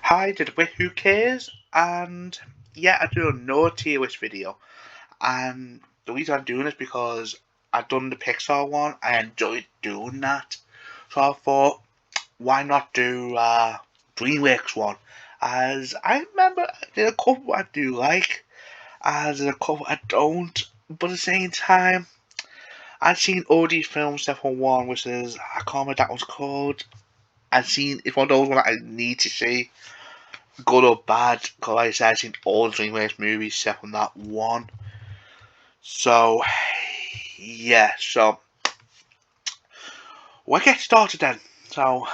Hi, did we who cares? And yeah, I do a no tier list video. And the reason I'm doing it is because I've done the Pixar one. I enjoyed doing that. So I thought, why not do Dreamworks one? As I remember there's a couple I do like, as there's a couple I don't. But at the same time, I've seen all these films except for one, which is I can't remember what that was called. I've seen it's one of those ones that I need to see, good or bad, because like I said, I've seen all the DreamWorks movies except from that one. So, yeah, so we'll get started then. So,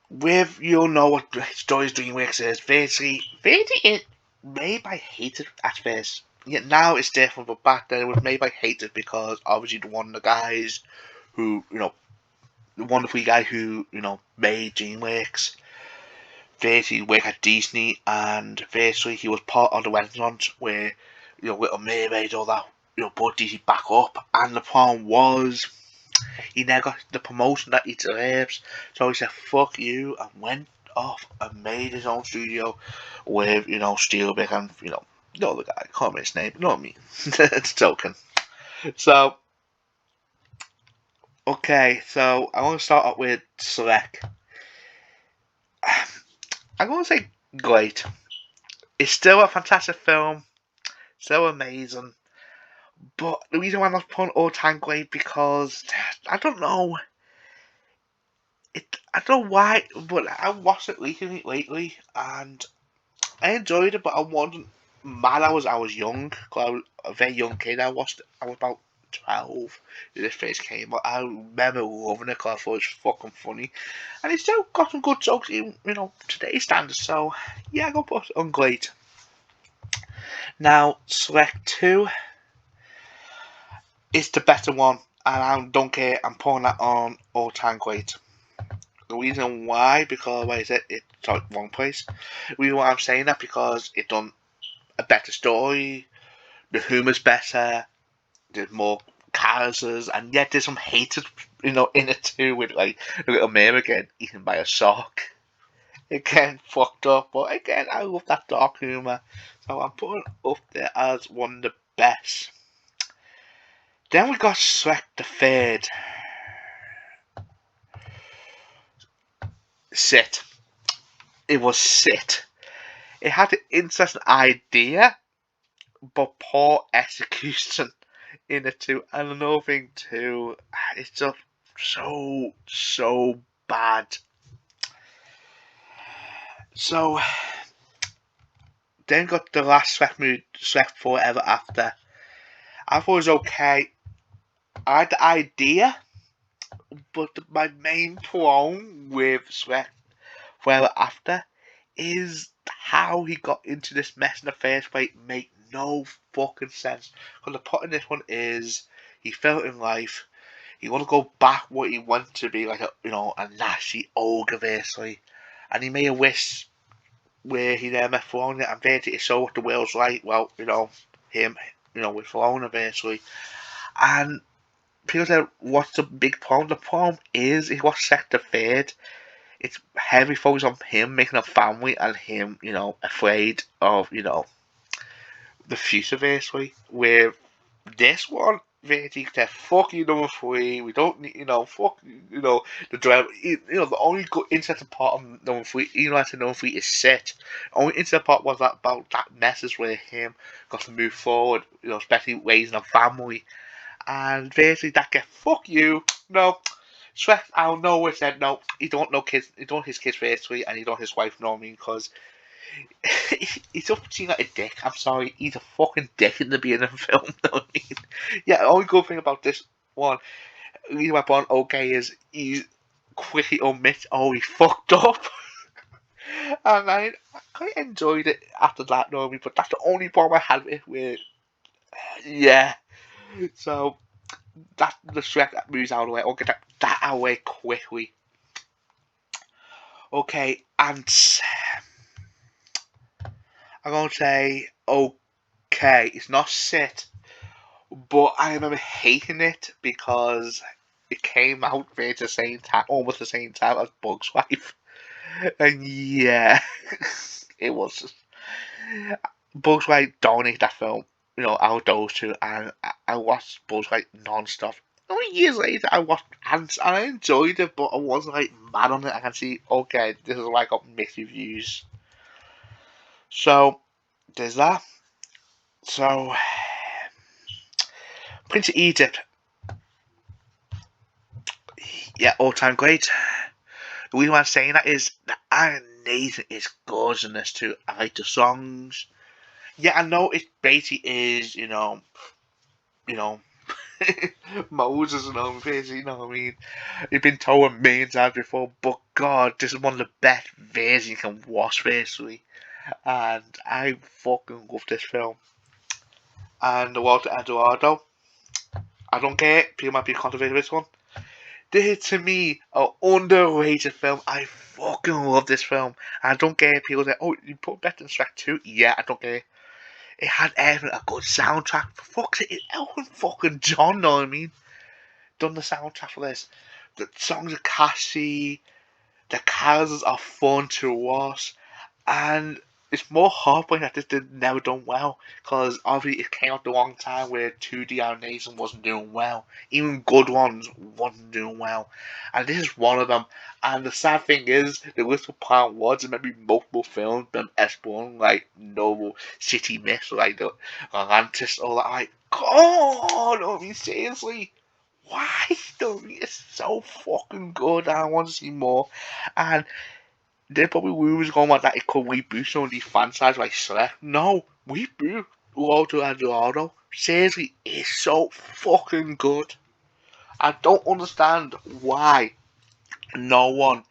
with you'll know what stories DreamWorks is. Basically, it made by haters at first. Yet now it's different, but back then it was made by haters because obviously the one of the guys who, the wonderful guy who, made DreamWorks basically worked at Disney, and basically he was part of the Renaissance where, Little Mermaid, all that, brought Disney back up, and the problem was he never got the promotion that he deserves, so he said fuck you and went off and made his own studio with, Spielberg and, the guy, I can't remember his name, you know what I mean? It's a token. So, okay, so I want to start off with Select. I'm going to say great. It's still a fantastic film, so amazing. But the reason why I'm not putting all time great because I don't know. I don't know why, but I watched it lately, and I enjoyed it. But I wasn't mad. I was young. 'Cause I was a very young kid. I was about 12 when this first came. But I remember loving it because I thought it was fucking funny, and it still got some good jokes, even today's standards. So yeah, I go put it on great. Now select two is the better one, and I don't care. I'm putting that on all time great. The reason why, because like I said, it's wrong place. The reason why I'm saying that because it done a better story, the humor's better, there's more characters, and yet there's some hatred, in it too, with like the little Mary getting eaten by a shark. Again, fucked up, but again, I love that dark humor, so I'm putting it up there as one of the best. Then we got Shrek the Third. Sit. It was sit. It had an interesting idea, but poor execution in it too. And another thing too, it's just so bad. So then got the last Shrek movie, Shrek Forever After. I thought it was okay. I had the idea, but my main problem with Shrek Forever After is how he got into this mess in the first place. Make no fucking sense. Because the plot in this one is he felt in life. He want to go back what he wanted to be, like a nasty ogre basically, and he made a wish where he never met Fiona, and basically it showed what the world's like. Well, him, with Fiona basically, and people said, "What's the big problem?" The problem is he was set the third. It's heavy focus on him making a family and him, afraid of, the future basically. With this one, basically said, fuck you number three, we don't need, fuck, the driver, the only good interesting part of number three, even though I said number three is set, the only interesting part was that about that message where him got to move forward, especially raising a family, and basically that get, fuck you, no, Shrek out of nowhere said no, he don't know kids, he don't his kids basically, and he don't his wife, you know what I mean, because he's just seen like a dick. I'm sorry, he's a fucking dick in the beginning of the film. You know what I mean? Yeah, the only good thing about this one, reason why I'm okay, is he quickly admits, oh, he fucked up. And I kind of enjoyed it after that, normally, but that's the only problem I had with yeah. So, that's the Shrek that moves out of the way. I'll get that out of the way quickly. Okay, and I'm going to say, okay, it's not sit. But I remember hating it because it came out very the same time, almost the same time as Bugs Life. And yeah, it was. Bugs Life dominated that film. Out of those two, and I watched Bugs Life non-stop. Only years later, I watched Ants, and I enjoyed it, but I wasn't like mad on it. I can see, okay, this is why I got mixed reviews. So there's that. So Prince of Egypt, yeah, all-time great. The reason why I'm saying that is the animation is gorgeous in this too. I like the songs. Yeah, I know it basically is, you know, Moses and all this, you know what I mean? It's been told a million times before, but God, this is one of the best versions you can watch, basically. And I fucking love this film. And the Walter Eduardo, I don't care, people might be controversial with this one. This, to me, an underrated film. I fucking love this film. I don't care, people say, oh, you put better than Shrek 2? Yeah, I don't care. It had everything, a good soundtrack. For fuck's sake, Elton fucking John, know what I mean? Done the soundtrack for this. The songs are catchy, the characters are fun to watch, and it's more heartbreaking that this did never done well because obviously it came out the wrong time where 2D animation wasn't doing well. Even good ones wasn't doing well, and this is one of them. And the sad thing is, the little part was there may be multiple films them exploring like noble city myths like the Atlantis or that. Like, God, I mean seriously. Why? Though it's so fucking good. I want to see more. And there probably rumors going on that it could reboot some of these franchises like Shrek. No, reboot Walter Eduardo. Seriously, it's so fucking good. I don't understand why no one.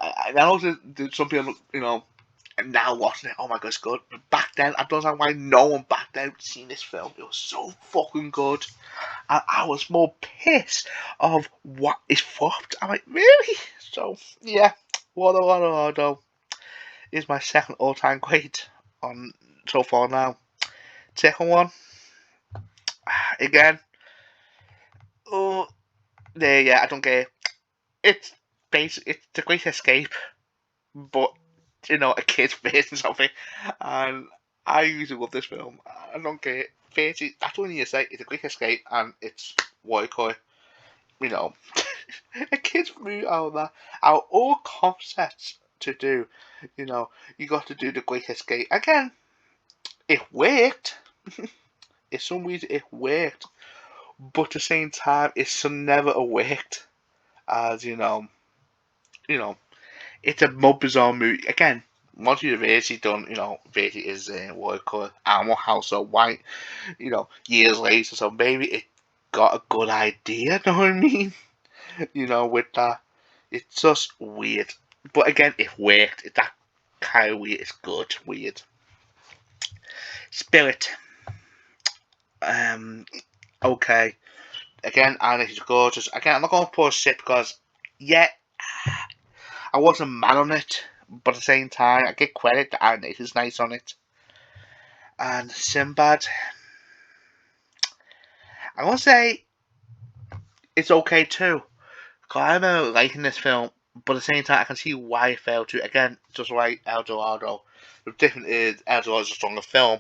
I know there's some people, now watching it. Oh my god, it's good. But back then, I don't know why no one back then seen this film. It was so fucking good. And I was more pissed of what is flopped. I'm like, really? So yeah, Walter is my second all-time great on so far now. Second one, again, oh, yeah, I don't care. It's it's the Great Escape, but a kid's version of it, and I usually love this film. I don't care. Basically, that's what you say. It's a Great Escape, and it's what I call it, you know, a kid's movie out of that. Out all concepts to do, you got to do the Great Escape again. It worked. It's some reason it worked, but at the same time, it should never have worked. As you know, it's a more bizarre movie. Again, once you've actually done, basically is what I call it, Animal House or White, years later, so maybe it got a good idea, know what I mean? With that, it's just weird. But again, it worked. That kind of weird. It's good, weird. Spirit. Um, okay. Again, and it's gorgeous. Again, I'm not going to put a shit because, yeah, I wasn't mad on it, but at the same time, I give credit. The animation's nice on it. And Sinbad, I want to say it's okay too. Cause I remember liking this film, but at the same time, I can see why it failed to. Again, just like El Dorado. The difference is El Dorado's a stronger film,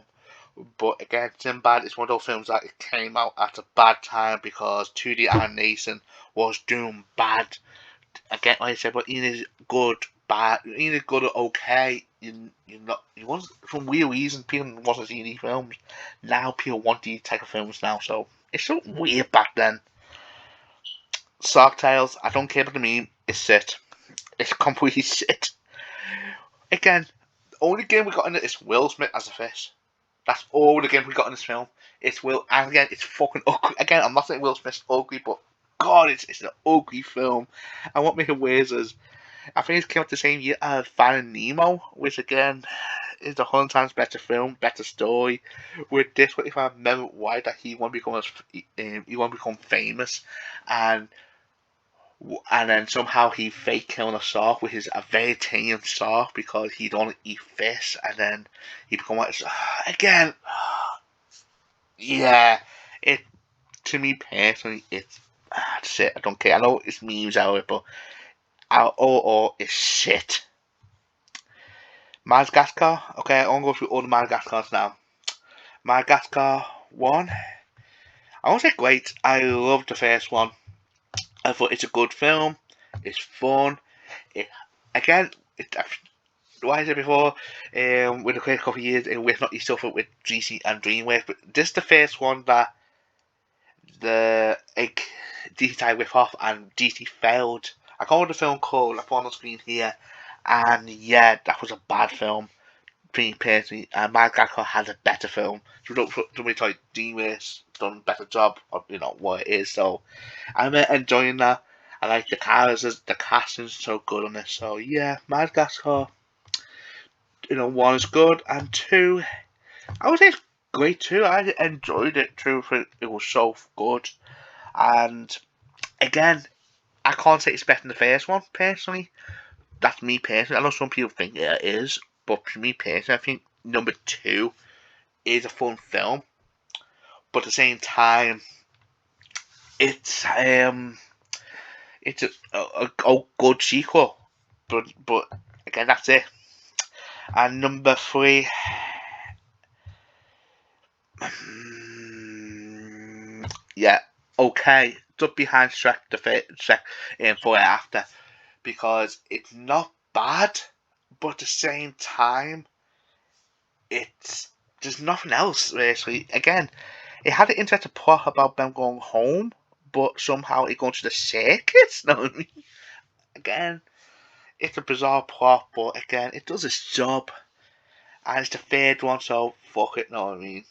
but again, Sinbad is one of those films that it came out at a bad time because 2D animation was doing bad. Again, like I said, but it is good, bad, it is good or okay. You want for weird reason people wasn't seeing these films. Now people want these type of films now, so it's so weird back then. Sark Tales, I don't care about the meme. It's shit. It's completely shit. Again, the only game we got in it is Will Smith as a fish. That's all the game we got in this film. It's Will, and again, it's fucking ugly. Again, I'm not saying Will Smith's ugly, but God, it's an ugly film. And what makes it worse is, I think it came out the same year as Finding Nemo, which again is a hundred times better film, better story. With this, if I remember right, that he want to become he want to become famous, and then somehow he fake killing a shark, which is a very tame shark because he don't eat fish, and then he become like again. Yeah, it to me personally, it's that's it. I don't care. I know it's memes out of it, but overall, it's shit. Madagascar. Okay, I want to go through all the Madagascars now. Madagascar 1. I won't say great. I loved the first one. I thought it's a good film. It's fun. It, again, like I said before, with the first couple of years, we've not used to with GC and Dreamworks, but this is the first one that the DC tried rip off and DC failed. I call the film called, I put on the screen here, and yeah, that was a bad film. Me personally, and Madagascar has a better film. So don't really like Dreamworks done a better job of what it is. So I'm enjoying that. I like the characters, the casting's so good on this. So yeah, Madagascar, one is good, and two, I would say it's great too. I enjoyed it too. It was so good, and again, I can't say it's better than the first one personally. That's me personally. I know some people think it is, but for me personally, I think number two is a fun film, but at the same time, it's a good sequel. But again, that's it. And number three, yeah, okay, just behind Shrek for it after, because it's not bad, but at the same time, it's there's nothing else really. Again, it had an interesting plot about them going home, but somehow it goes to the circus. No, I mean, again, it's a bizarre plot, but again, it does its job, and it's the third one, so fuck it. Know what I mean?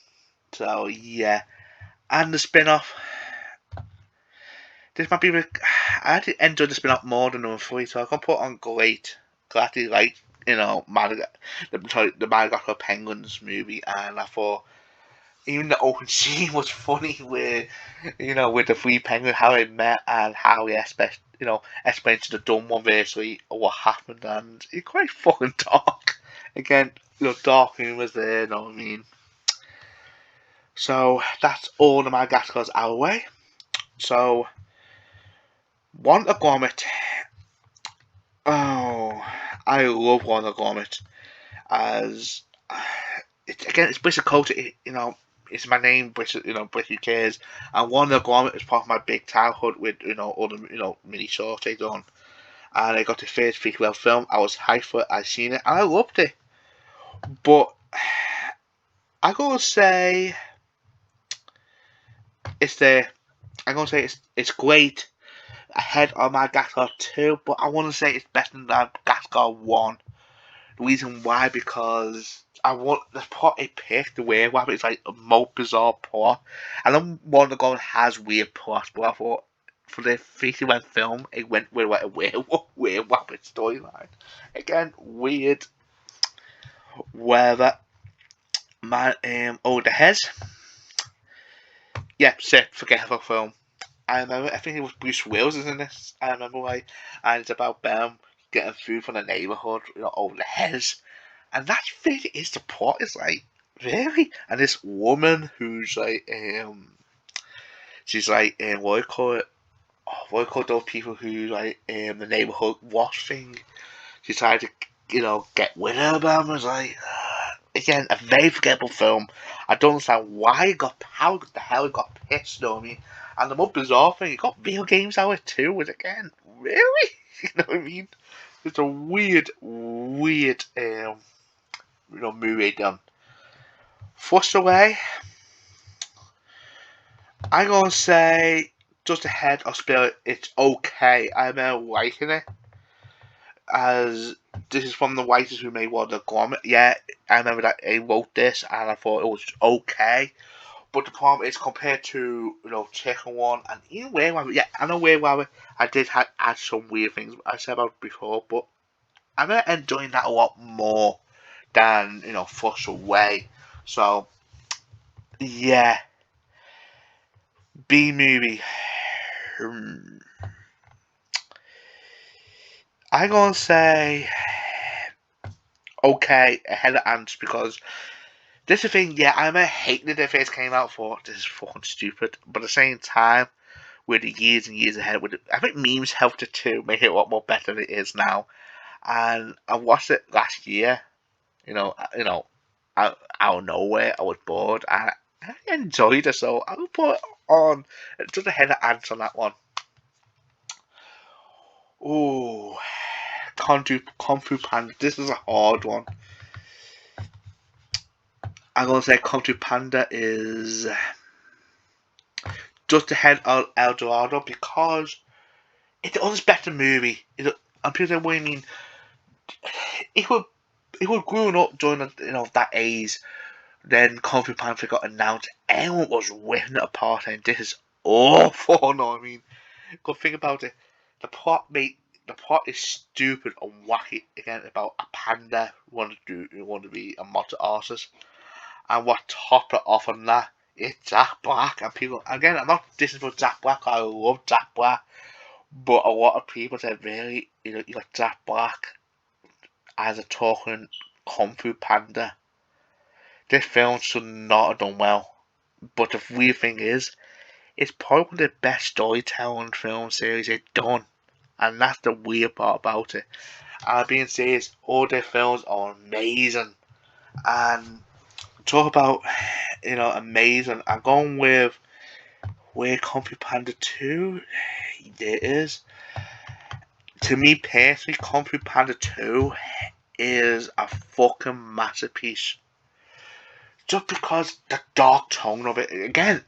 So yeah, and the spin-off. This might be. I actually enjoyed the spin-off more than number three, so I can put on great. Gladly like the Madagascar Penguins movie, and I thought even the open scene was funny with with the three penguins, how they met and how he explained to the dumb one basically what happened, and it's quite fucking dark. Again, dark humour's there, you know what I mean? So that's all the Madagascar's our way. So Wonder Gromit. Oh, I love Wonder Gromit as it's British culture. It's my name, British, British cares. And Wonder Gromit is part of my big childhood with all the mini shorts they done. And I got the first feature film. I was hyped for it. I seen it and I loved it. But I gotta say it's the I'm gonna say it's great ahead of Madagascar 2, but I wanna say it's better than Madagascar 1. The reason why, because I want the plot it picked, the werewolf, it's like a most bizarre plot. I know Wonder Woman has weird plots, but I thought for the feature length film, it went with like a werewolf storyline. Again, weird. Whether man, the Hez, yeah, sick, forgettable film. I remember, I think it was Bruce Willis is in this. I remember why, and it's about them getting food from the neighborhood, over the Hez. And that's really is the plot. It's like, really? And this woman who's like, she's like, what do you call it? Oh, what do you call those people who like, the neighborhood watch thing? She tried to, get rid of them. It's like, again, a very forgettable film. I don't understand why it got, how the hell it got pissed on me. And the most bizarre thing, it got video games out of it too. Was again, really? You know what I mean? It's a weird, movie done. First away, I'm gonna say just ahead of Spirit, it's okay. I'm liking it as this is from the writers who made Wonder Gromit. Yeah, I remember that they wrote this and I thought it was okay. But the problem is compared to Chicken One and even Werewolf. Yeah, I know Werewolf. I did add some weird things I said about it before, but I'm enjoying that a lot more than Fuss Away. So yeah, B movie. I'm gonna say okay ahead of Ants because this is the thing. Yeah, I'm hating it if it came out for this is fucking stupid. But at the same time, with the years and years ahead, I think memes helped it too, make it a lot more better than it is now. And I watched it last year, out of nowhere, I was bored and I enjoyed it, so I would put it on just ahead of ants on that one. Oh, Kung Fu Panda. This is a hard one. I'm gonna say Kung Fu Panda is just ahead of El Dorado because it's an unexpected movie. And people say, what do you mean? It was growing up during that age. Then Kung Fu Panda got announced. Everyone was ripping it apart, and this is awful. No, I mean, go think about it. The plot is stupid and wacky. Again, about a panda who want to be a martial artist, and what top it off on that? It's Jack Black, and people again. I'm not dissing for Jack Black. I love Jack Black, but a lot of people said, really, you got Jack Black as a talking Kung Fu Panda. This film should not have done well. But the weird thing is, it's probably one of the best storytelling film series they've done. And that's the weird part about it. And being serious, all their films are amazing. And talk about, amazing. I'm going with where Kung Fu Panda 2 there is. To me personally, Kung Fu Panda 2 is a fucking masterpiece. Just because the dark tone of it, again,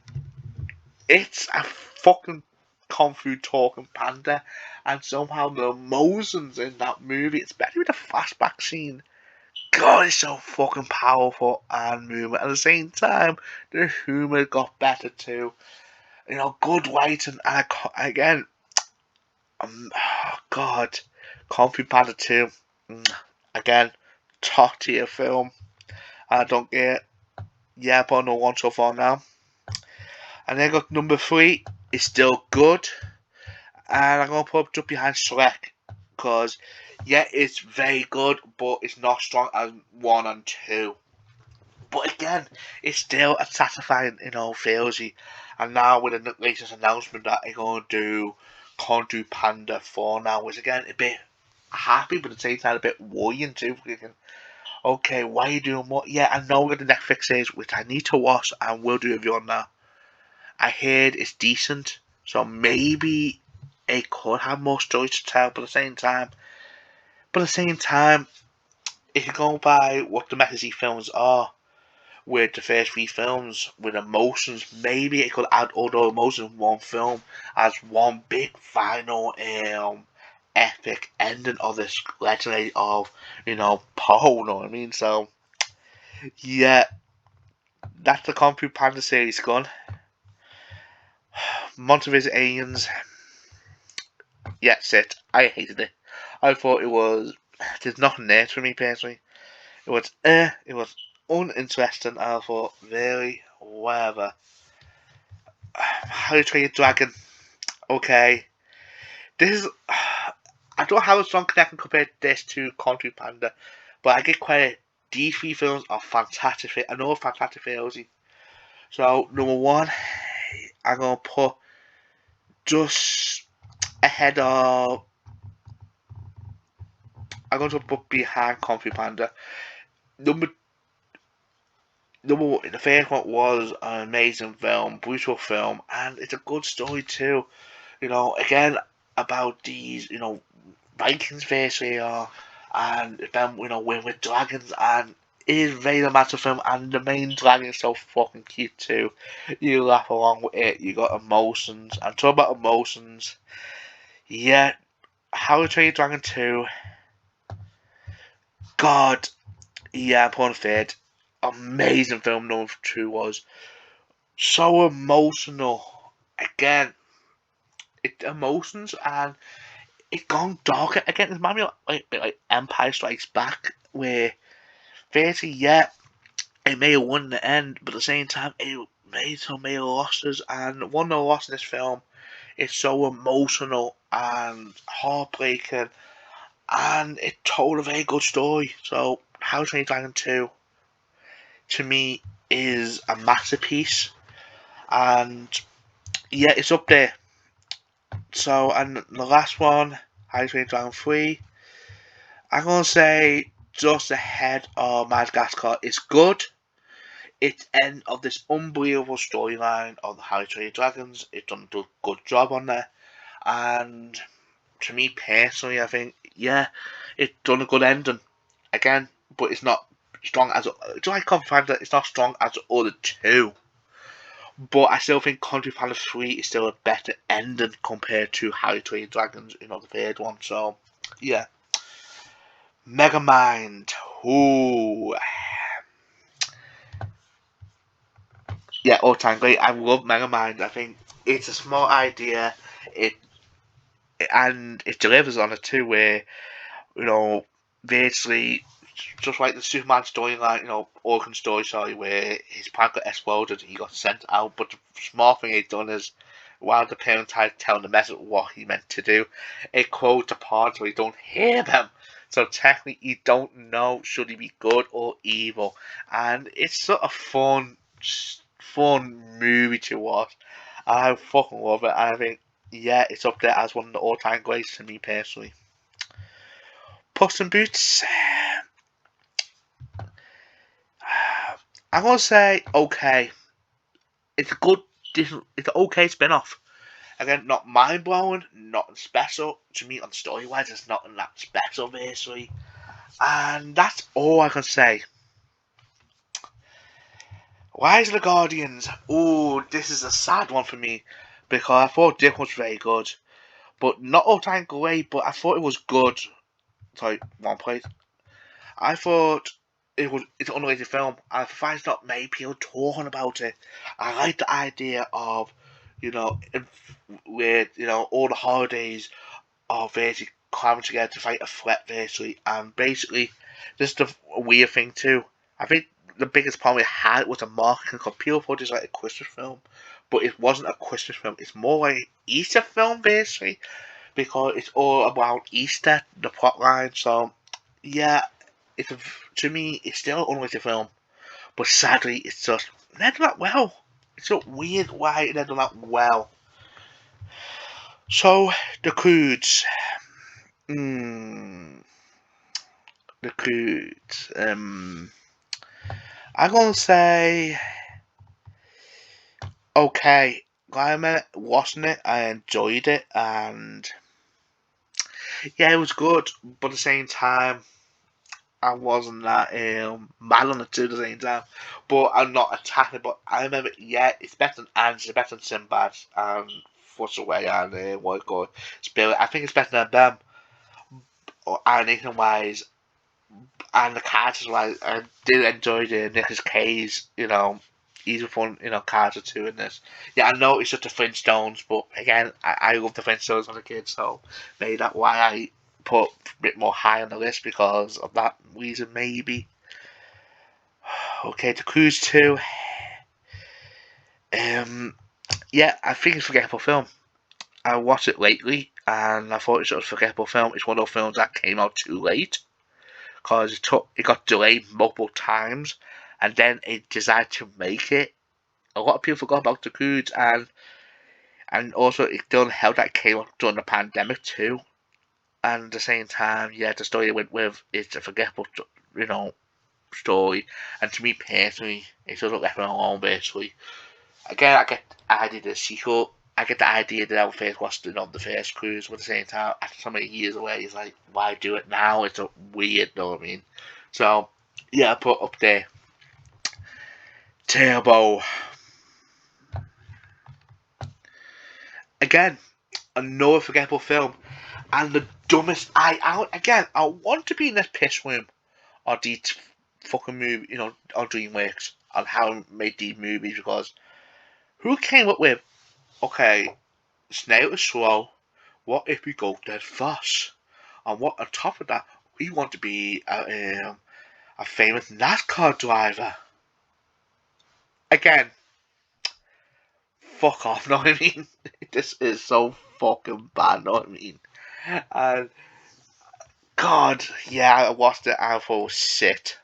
it's a fucking Kung Fu talking panda, and somehow the emotions in that movie, especially with the flashback scene, God, it's so fucking powerful and moving. At the same time, the humor got better too. Good writing, and again, oh God, Kung Fu Panda 2, again, top tier film. I don't get. Yeah, but no one so far now. And then got number 3. It's still good. And I'm going to put it just behind Shrek. Because, yeah, it's very good, but it's not strong as 1 and 2. But again, it's still a satisfying, feelsy. And now with the latest announcement that they're going to do Kung Fu Panda 4 now, which again, a bit happy, but at the same time a bit worrying too. Thinking, okay, why are you doing what? Yeah, I know we're the Netflix series, which I need to watch and we'll do a review on that. I heard it's decent, so maybe it could have more stories to tell, but at the same time, if you go by what the Messy films are, with the first 3 films, with emotions, maybe it could add all the emotions in one film as one big final epic ending of this legendary of, Poe, you know what I mean? So, yeah, that's the Kung Fu Panda series gone. Montevideo Aliens, yeah, that's it. I hated it. I thought it was, there's nothing there for me personally. It was uninteresting. I thought, really, whatever. How to Train Your Dragon, okay. This is, I don't have a strong connection compared this to Kung Fu Panda, but I get quite these 3 films are fantastic. I know fantastic films. So number 1, I'm gonna put just ahead of. I'm going to put behind Kung Fu Panda. Number the first one was an amazing film, brutal film, and it's a good story too. Again about these, Vikings versus here, and them, with dragons, and it is very romantic film, and the main dragon is so fucking cute too. You laugh along with it. You got emotions, and talk about emotions. Yeah, How to Train Your Dragon 2. God, yeah, I'm putting third. Amazing film number 2 was. So emotional. Again, it emotions and it gone darker again. It reminds me of like Empire Strikes Back, where basically, yeah, it may have won the end, but at the same time, it made so many losses, and one of the losses in this film is so emotional and heartbreaking, and it told a very good story. So, How to Train Your Dragon 2, to me, is a masterpiece, and yeah, it's up there. So, and the last one, How to Train Your Dragon 3, I'm gonna say just ahead of Madagascar is good. It's end of this unbelievable storyline of the Harry Trade Dragons. It's done a good job on there, and to me personally, I think it's done a good ending again, but it's not strong as. Do I confirm that it's not strong as the other two? But I still think Country Palace 3 is still a better ending compared to Harry Trade Dragons, the third one. So, yeah. Megamind. Ooh. Yeah, all time great. I love Megamind. I think it's a small idea. It and it delivers on it too, where basically just like the Superman storyline, Origin story, sorry, where his planet got exploded, he got sent out. But the small thing he's done is, while the parents had telling the message what he meant to do, it closed the pod so he don't hear them. So technically, you don't know should he be good or evil, and it's sort of fun movie to watch. I fucking love it. And I think it's up there as one of the all-time greats to me personally. Puss in Boots. I'm gonna say okay. It's a good, decent, it's an okay spin-off. Again, not mind blowing, nothing special. To me, on story wise, there's nothing that special basically. And that's all I can say. Rise of the Guardians. Oh, this is a sad one for me because I thought Dick was very good, but not all time great. But I thought it was good. Sorry, one place. I thought it's an underrated film. I find it's not many people talking about it. I like the idea of, with all the holidays are basically coming together to fight a threat basically, and basically this is the weird thing too. I think the biggest problem we had was the marketing, because people thought it was like a Christmas film, but it wasn't a Christmas film. It's more like an Easter film basically, because it's all about Easter, the plot line. So yeah, to me it's still an underrated film, but sadly it's just not that well. It's so weird why it ended up well. So the Croods. Hmm. The Croods. I'm gonna say okay. I remember watching it, I enjoyed it, and yeah, it was good. But at the same time, I wasn't that mad on it too. At the same time, but I'm not attacking. But I remember, it's better than Ants, it's better than Sinbad, and what's away and what God Spirit. I think it's better than them, or animation wise, and the characters wise. I did enjoy the Nicolas Cage. He's a fun, character too in this. Yeah, I know it's just the Flintstones, but again, I love the Flintstones as a kid, so maybe that's why I put a bit more high on the list because of that reason, maybe. Okay, The Cruise 2. I think it's a forgettable film. I watched it lately, and I thought it was a forgettable film. It's one of those films that came out too late, because it got delayed multiple times, and then it decided to make it. A lot of people forgot about The Cruise, and also it doesn't help that it came up during the pandemic too. And at the same time, the story it went with is a forgettable, story. And to me personally, it doesn't left me alone basically. Again, I get the idea of the sequel. I get the idea that our first was the first cruise, but at the same time, after so many years away, it's like, why do it now? It's so weird, know what I mean? So, I put up there. Turbo. Again, another forgettable film. And the dumbest, I want to be in this piss room on these fucking movie, on Dreamworks, on how it made these movies, because who came up with, okay, snail is slow, what if we go dead fast? And what on top of that, we want to be a famous NASCAR driver. Again, fuck off, know what I mean? This is so fucking bad, know what I mean? And God, I watched it and I thought it was shit.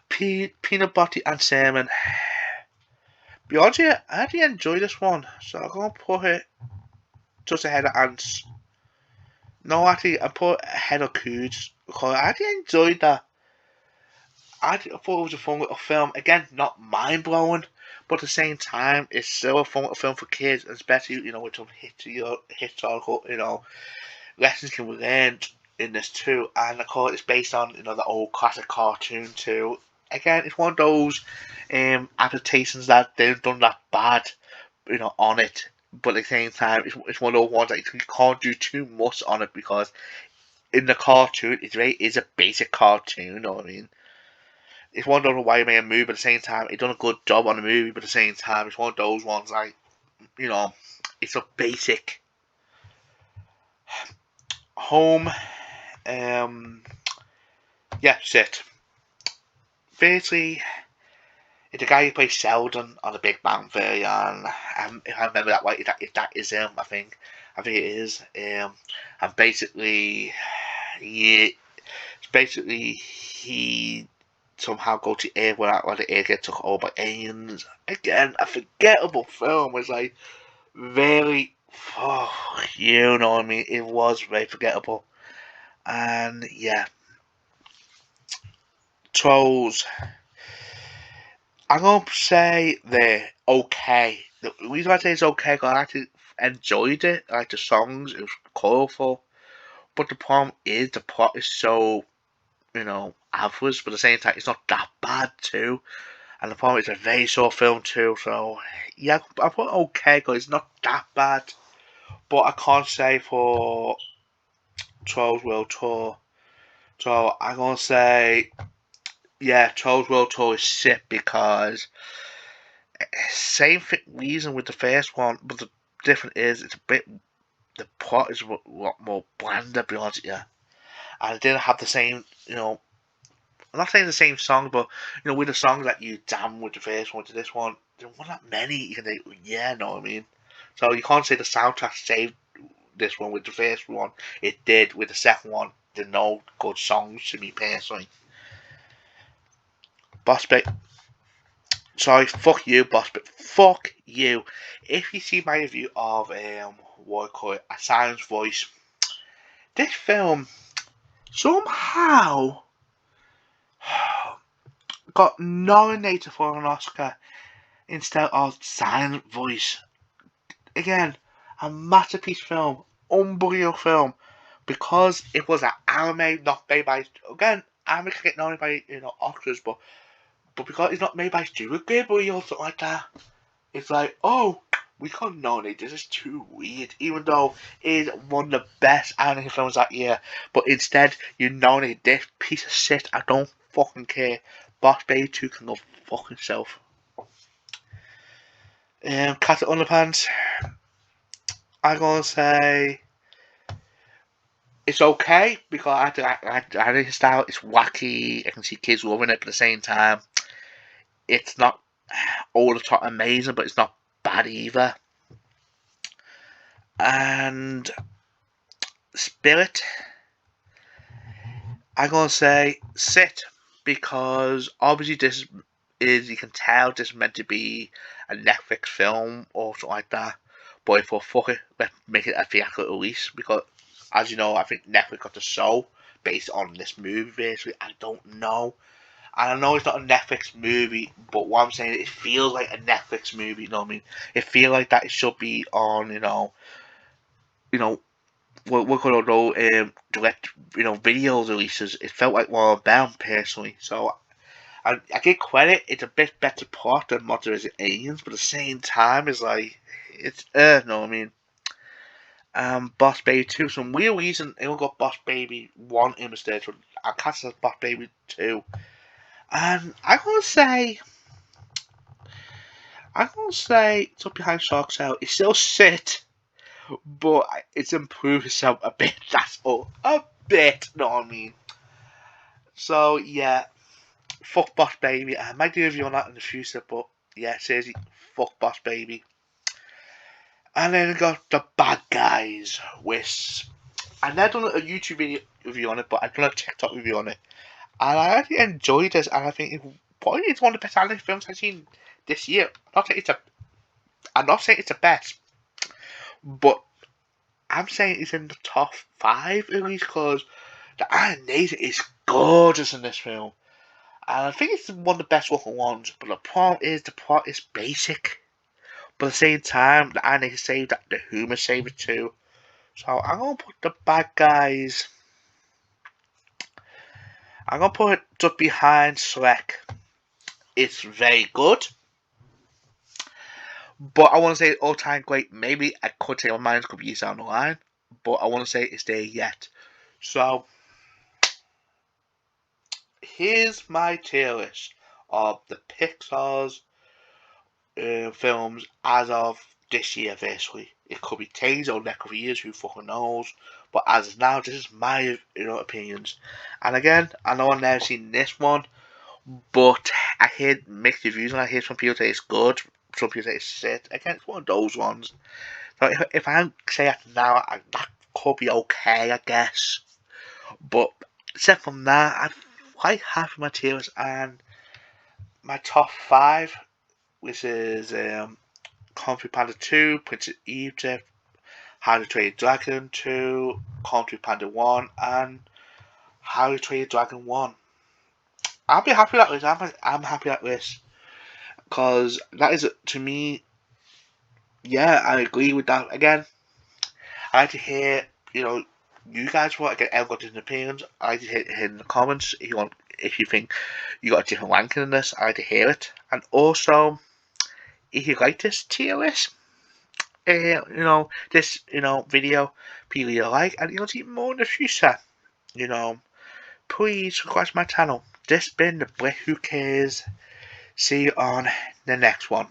Peanut butter and salmon. Be honest, I actually enjoyed this one, so I'm gonna put it just ahead of Ants. No, actually, I put it ahead of Coods because I actually enjoyed that. I thought it was a fun little film. Again, not mind blowing, but at the same time, it's still a fun little film for kids, especially with some historical lessons can be learned in this too. And of course, it's based on the old classic cartoon too. Again, it's one of those adaptations that they've done that bad, on it. But at the same time, it's one of those ones that you can't do too much on it because in the cartoon, it is a basic cartoon. You know what I mean? It's one of those why you made a movie, but at the same time, it done a good job on the movie. But at the same time, it's one of those ones like it's a basic home. Yeah, that's it. Basically, it's the guy who plays Sheldon on The Big Bang Theory, and if I remember that right, if that is him, I think it is. And basically, he somehow go to air where the air gets took over by aliens. Again, a forgettable film. It's like very, you know what I mean. It was very forgettable, and yeah, Trolls. I'm gonna say they're okay. The reason I say it's okay because I actually enjoyed it. I like the songs; it was colourful. But the problem is the plot is so average. But at the same time, it's not that bad too. And the problem is it's a very short film too. So yeah, I put okay because it's not that bad. But I can't say for Trolls World Tour. So I'm gonna say yeah, Trolls World Tour is shit because same reason with the first one, but the difference is the plot is a lot more bland, to be honest with you. And it didn't have the same, I'm not saying the same song, but with the songs that you jam with the first one to this one, there weren't that many. You can say, yeah, know what I mean. So you can't say the soundtrack saved this one with the first one. It did with the second one. There are no good songs to me personally. Boss Bait. Sorry, fuck you, boss, but fuck you. If you see my review of what I call it, A Silence Voice, this film somehow got nominated for an Oscar instead of Silent Voice. Again, a masterpiece film, unbelievable film, because it was an anime not made by anime can get nominated by Oscars, but because it's not made by Studio Ghibli or something like that, it's like, oh, we can't nominate this. It's too weird. Even though it is one of the best anime films that year, but instead you nominate this piece of shit. I don't fucking care. Boss Baby 2 can go fuck himself. Cat Underpants. I'm gonna say it's okay because I like his style. It's wacky. I can see kids loving it, but at the same time, it's not all the time amazing, but it's not bad either. And Spirit, I'm gonna say sit because obviously this is, you can tell this is meant to be a Netflix film or something like that. But I thought fuck it, let's make it a theatrical release because as you know, I think Netflix got the show based on this movie basically. I don't know. And I know it's not a Netflix movie, but what I'm saying, it feels like a Netflix movie, you know what I mean? It feels like that it should be on, what could I know, direct, videos releases. It felt like one of them, personally. So, I give credit, it's a bit better plot than Mother is Aliens, but at the same time, it's like, it's, know what I mean? Boss Baby 2, some weird reason, they all got Boss Baby 1 in instead, so I cast it as Boss Baby 2. And I'm gonna say, Top Behind Shark's Out. It's still shit, but it's improved itself a bit. That's all, a bit. Know what I mean? So yeah, fuck Boss Baby. I might do a review on that in the future, but yeah, seriously, fuck Boss Baby. And then I got The Bad Guys, which I never done a YouTube video review on it, but I've done a TikTok review on it, and I actually enjoyed it. And I think it probably is one of the best anime films I've seen this year. I'm not saying it's the best, but I'm saying it's in the top 5 at least because The animation is gorgeous in this film. And I think it's one of the best looking ones, but the problem is the plot is basic. But at the same time, the animation saved it, the humor saved it too. So I'm gonna put the bad guys. I'm gonna put it just behind Shrek. It's very good, but I want to say all time great. Maybe I could say my mind could be years down the line, but I want to say it's there yet. So here's my tier list of the Pixar's films as of this year, basically. It could be changed over the next couple of years, who fucking knows. But as of now, this is my opinions. And again, I know I've never seen this one, but I hear mixed reviews, and I hear some people say it's good, some people say it's shit. Again, it's one of those ones. So if I say that now, that could be okay, I guess. But except from that, I'm quite happy with my tiers, and my top five, which is Kung Fu Panda 2, Prince of Egypt, How to Train Your Dragon 2, Kung Fu Panda 1, and How to Train Your Dragon 1. I'll be happy with that list. I'm happy with that list. Because that is, to me, yeah, I agree with that. Again, I like to hear, you guys what again, everyone got different opinions. I like to hear in the comments if you think you got a different ranking in this. I like to hear it. And also, if you like this tier list, this, video, people you like, and you'll see more in the future, please subscribe to my channel. This been the Brick Who Cares. See you on the next one.